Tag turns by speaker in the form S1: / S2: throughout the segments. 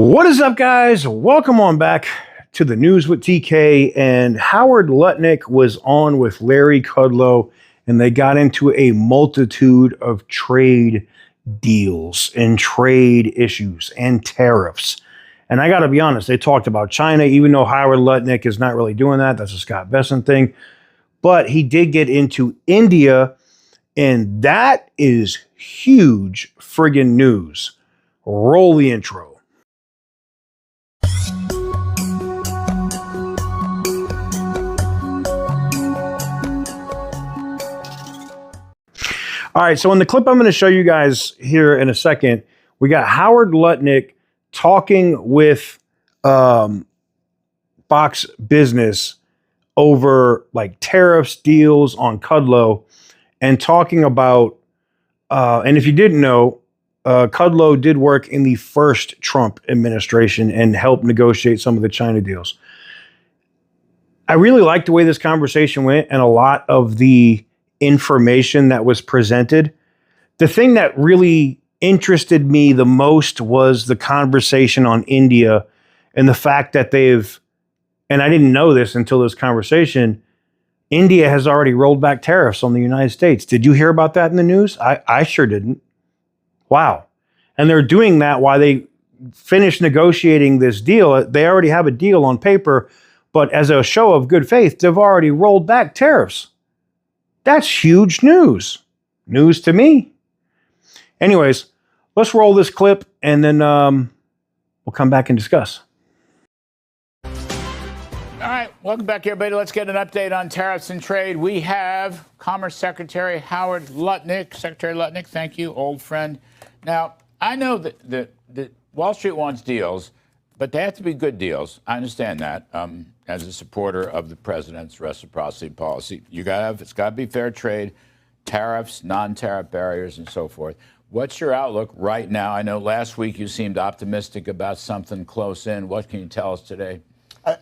S1: What is up, guys? Welcome on back to the News with TK. And Howard Lutnick was on with Larry Kudlow, and they got into a multitude of trade deals and trade issues and tariffs. And I got to be honest, they talked about China, even though Howard Lutnick is not really doing that. That's a Scott Besson thing. But he did get into India, and that is huge friggin' news. Roll the intro. All right, so in the clip I'm going to show you guys here in a second, we got Howard Lutnick talking with Fox Business over like tariffs, deals on Kudlow, and talking about, and if you didn't know, Kudlow did work in the first Trump administration and helped negotiate some of the China deals. I really liked the way this conversation went and a lot of the information that was presented. The thing that really interested me the most was the conversation on India and the fact that they've, and I didn't know this until this conversation, India has already rolled back tariffs on the United States. Did you hear about that in the news? I sure didn't. Wow. And they're doing that while they finish negotiating this deal. They already have a deal on paper, but as a show of good faith, they've already rolled back tariffs. That's huge news. News to me. Anyways, let's roll this clip and then we'll come back and discuss.
S2: All right, welcome back, everybody. Let's get an update on tariffs and trade. We have Commerce Secretary Howard Lutnick. Secretary Lutnick, thank you, old friend. Now, I know that Wall Street wants deals, but they have to be good deals. I understand that. As a supporter of the president's reciprocity policy, it's got to be fair trade, tariffs, non-tariff barriers, and so forth. What's your outlook right now? I know last week you seemed optimistic about something close in. What can you tell us today?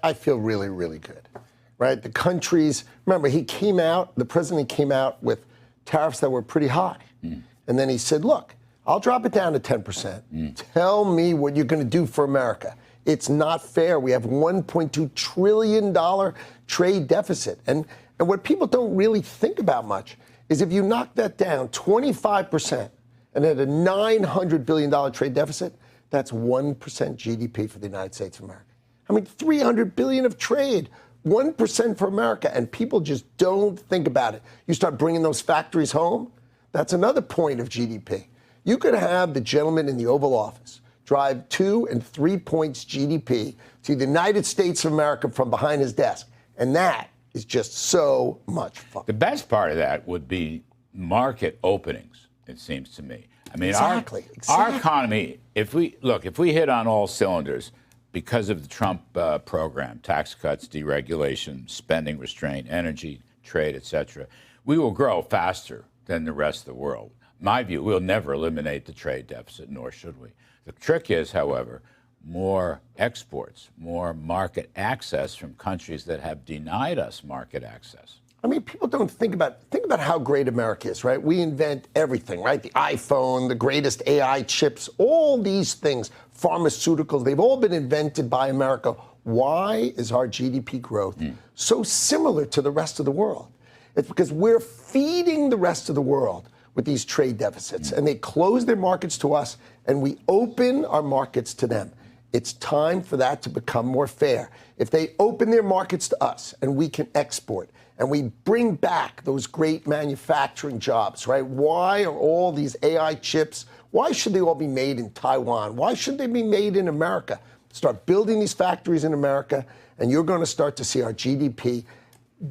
S3: I feel really, really good, right? The countries, remember, the president came out with tariffs that were pretty high. And then he said, look, I'll drop it down to 10%. Tell me what you're going to do for America. It's not fair. We have $1.2 trillion trade deficit. And what people don't really think about much is if you knock that down 25% and at a $900 billion trade deficit, that's 1% GDP for the United States of America. I mean, $300 billion of trade, 1% for America. And people just don't think about it. You start bringing those factories home, that's another point of GDP. You could have the gentleman in the Oval Office drive 2 and 3 points GDP to the United States of America from behind his desk. And that is just so much fun.
S2: The best part of that would be market openings, it seems to me. I mean,
S3: exactly.
S2: Our economy, if we hit on all cylinders because of the Trump program, tax cuts, deregulation, spending restraint, energy, trade, et cetera, we will grow faster than the rest of the world. My view, we'll never eliminate the trade deficit, nor should we. The trick is, however, more exports, more market access from countries that have denied us market access.
S3: I mean, people don't think about how great America is, right? We invent everything, right? The iPhone, the greatest AI chips, all these things, pharmaceuticals, they've all been invented by America. Why is our GDP growth so similar to the rest of the world? It's because we're feeding the rest of the world with these trade deficits, and they close their markets to us, and we open our markets to them. It's time for that to become more fair. If they open their markets to us and we can export and we bring back those great manufacturing jobs, right? Why are all these AI chips, why should they all be made in Taiwan? Why should they be made in America? Start building these factories in America, and you're going to start to see our GDP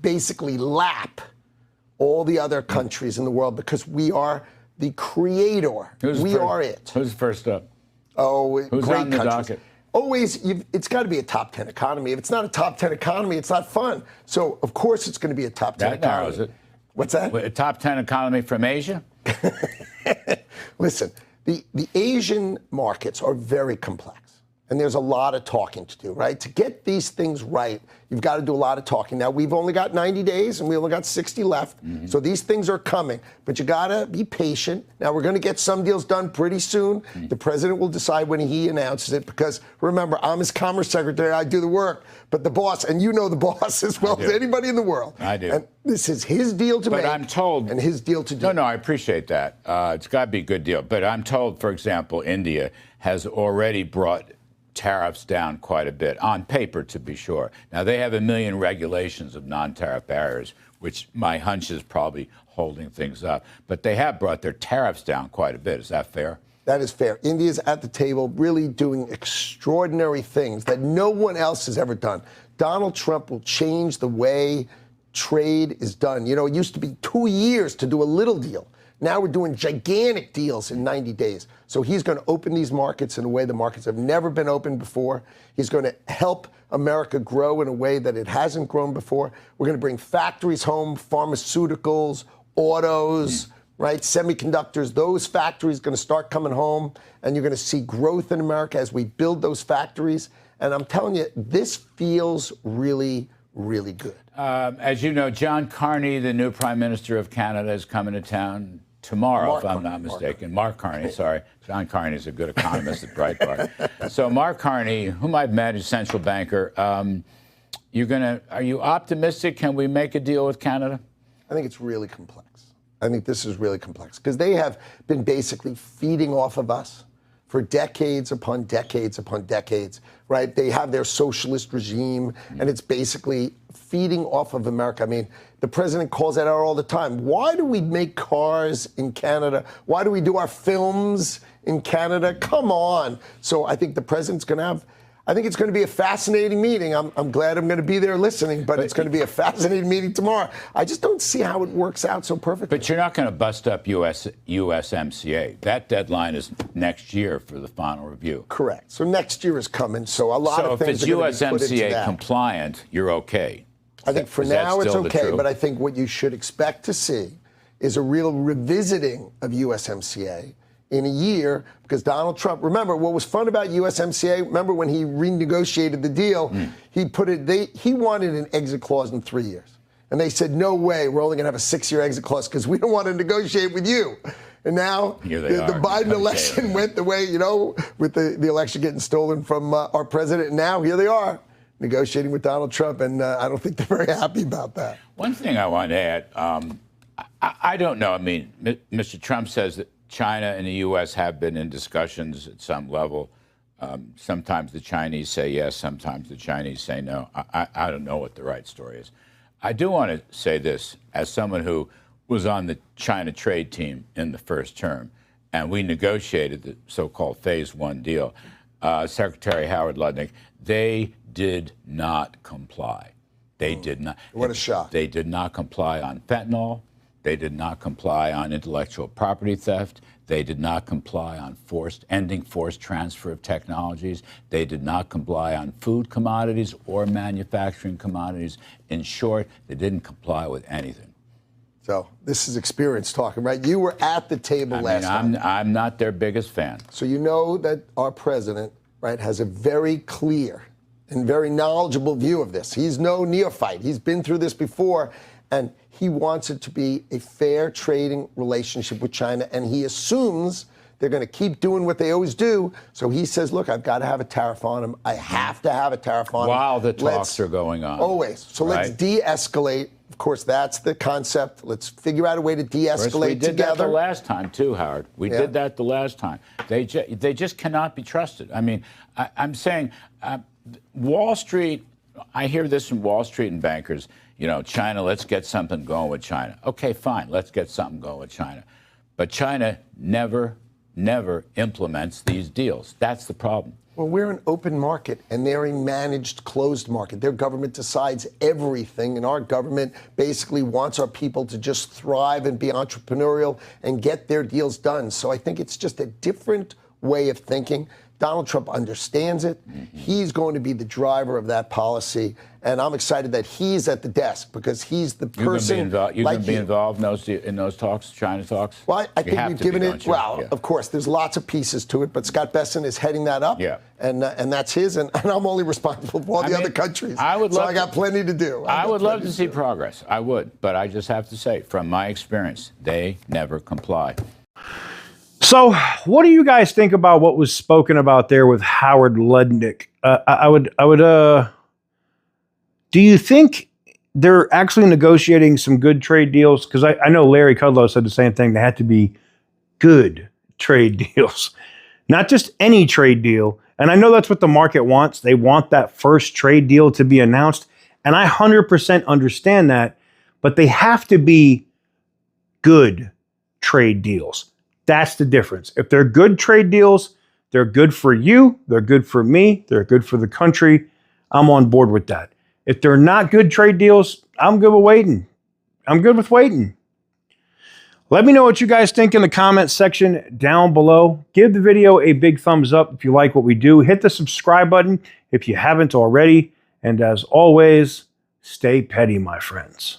S3: basically lap all the other countries in the world because we are the creator. We are it.
S2: Who's first up?
S3: Oh,
S2: who's
S3: great
S2: on the
S3: countries.
S2: docket?
S3: Always, it's got to be a top 10 economy. If it's not a top 10 economy, it's not fun. So, of course, it's going to be a top 10
S2: that
S3: economy.
S2: Narrows it.
S3: What's that?
S2: A top 10 economy from Asia?
S3: Listen, the Asian markets are very complex. And there's a lot of talking to do, right? To get these things right, you've got to do a lot of talking. Now, we've only got 90 days and we only got 60 left. So these things are coming, but you got to be patient. Now, we're going to get some deals done pretty soon. The president will decide when he announces it because, remember, I'm his commerce secretary. I do the work. But the boss, and you know the boss as well as anybody in the world.
S2: I do.
S3: And this is his deal to make.
S2: But I'm told.
S3: And his deal to do.
S2: No, I appreciate that. It's got to be a good deal. But I'm told, for example, India has already brought tariffs down quite a bit, on paper, to be sure. Now, they have a million regulations of non-tariff barriers, which my hunch is probably holding things up. But they have brought their tariffs down quite a bit. Is that fair?
S3: That is fair. India's at the table really doing extraordinary things that no one else has ever done. Donald Trump will change the way trade is done. You know, it used to be 2 years to do a little deal. Now we're doing gigantic deals in 90 days. So he's going to open these markets in a way the markets have never been opened before. He's going to help America grow in a way that it hasn't grown before. We're going to bring factories home, pharmaceuticals, autos, right, semiconductors. Those factories are going to start coming home, and you're going to see growth in America as we build those factories. And I'm telling you, this feels really, really good.
S2: As you know, John Carney, the new Prime Minister of Canada, is coming to town tomorrow, if I'm not mistaken. Mark Carney, sorry. John Carney is a good economist at Breitbart. So Mark Carney, whom I've met, is central banker. Are you optimistic? Can we make a deal with Canada?
S3: I think it's really complex. I think this is really complex because they have been basically feeding off of us for decades upon decades upon decades, right? They have their socialist regime, and it's basically feeding off of America. I mean, the president calls that out all the time. Why do we make cars in Canada? Why do we do our films in Canada? Come on. So I think the president's going to have, I think it's going to be a fascinating meeting. I'm glad I'm going to be there listening, but it's going to be a fascinating meeting tomorrow. I just don't see how it works out so perfectly.
S2: But you're not going to bust up USMCA. That deadline is next year for the final review.
S3: Correct. So next year is coming. So a lot of things are going to be put into that.
S2: So if it's USMCA compliant, you're okay.
S3: I think for now it's okay, but I think what you should expect to see is a real revisiting of USMCA in a year, because Donald Trump, remember what was fun about USMCA, remember when he renegotiated the deal, he wanted an exit clause in 3 years. And they said, no way, we're only going to have a 6-year exit clause because we don't want to negotiate with you. And now the Biden election went the way, you know, with the election getting stolen from our president. And now here they are negotiating with Donald Trump. And I don't think they're very happy about that.
S2: One thing I want to add, I don't know. I mean, Mr. Trump says that China and the U.S. have been in discussions at some level. Sometimes the Chinese say yes, sometimes the Chinese say no. I don't know what the right story is. I do want to say this, as someone who was on the China trade team in the first term, and we negotiated the so-called Phase 1 deal. Secretary Howard Lutnick, they did not comply. They did not.
S3: What a shock.
S2: They did not comply on fentanyl. They did not comply on intellectual property theft. They did not comply on ending forced transfer of technologies. They did not comply on food commodities or manufacturing commodities. In short, they didn't comply with anything.
S3: So this is experience talking, right? You were at the table last time.
S2: I'm not their biggest fan.
S3: So you know that our president, right, has a very clear and very knowledgeable view of this. He's no neophyte. He's been through this before, and he wants it to be a fair trading relationship with China, and he assumes they're going to keep doing what they always do. So he says, look, I've got to have a tariff on them. I have to have a tariff on them.
S2: While the talks are going on.
S3: Always. So let's de-escalate. Of course, that's the concept. Let's figure out a way to de-escale together.
S2: We did that the last time, too, Howard. We did that the last time. They just cannot be trusted. I mean, I'm saying Wall Street, I hear this from Wall Street and bankers, you know, China, let's get something going with China. Okay, fine, let's get something going with China. But China never implements these deals. That's the problem.
S3: Well, we're an open market, and they're a managed, closed market. Their government decides everything, and our government basically wants our people to just thrive and be entrepreneurial and get their deals done. So I think it's just a different way of thinking. Donald Trump understands it. He's going to be the driver of that policy. And I'm excited that he's at the desk because he's the person.
S2: You're going to be involved in those talks, China talks?
S3: Well, I think we've given it. Well,
S2: yeah.
S3: Of course, there's lots of pieces to it, but Scott Bessent is heading that up.
S2: Yeah.
S3: And that's his. And I'm only responsible for all the other countries. I got plenty to do.
S2: I would love to see progress. I would. But I just have to say, from my experience, they never comply.
S1: So, what do you guys think about what was spoken about there with Howard Lutnick? Do you think they're actually negotiating some good trade deals? Because I know Larry Kudlow said the same thing. They had to be good trade deals, not just any trade deal. And I know that's what the market wants. They want that first trade deal to be announced. And I 100% understand that. But they have to be good trade deals. That's the difference. If they're good trade deals, they're good for you, they're good for me, they're good for the country. I'm on board with that. If they're not good trade deals, I'm good with waiting. I'm good with waiting. Let me know what you guys think in the comments section down below. Give the video a big thumbs up if you like what we do. Hit the subscribe button if you haven't already. And as always, stay petty, my friends.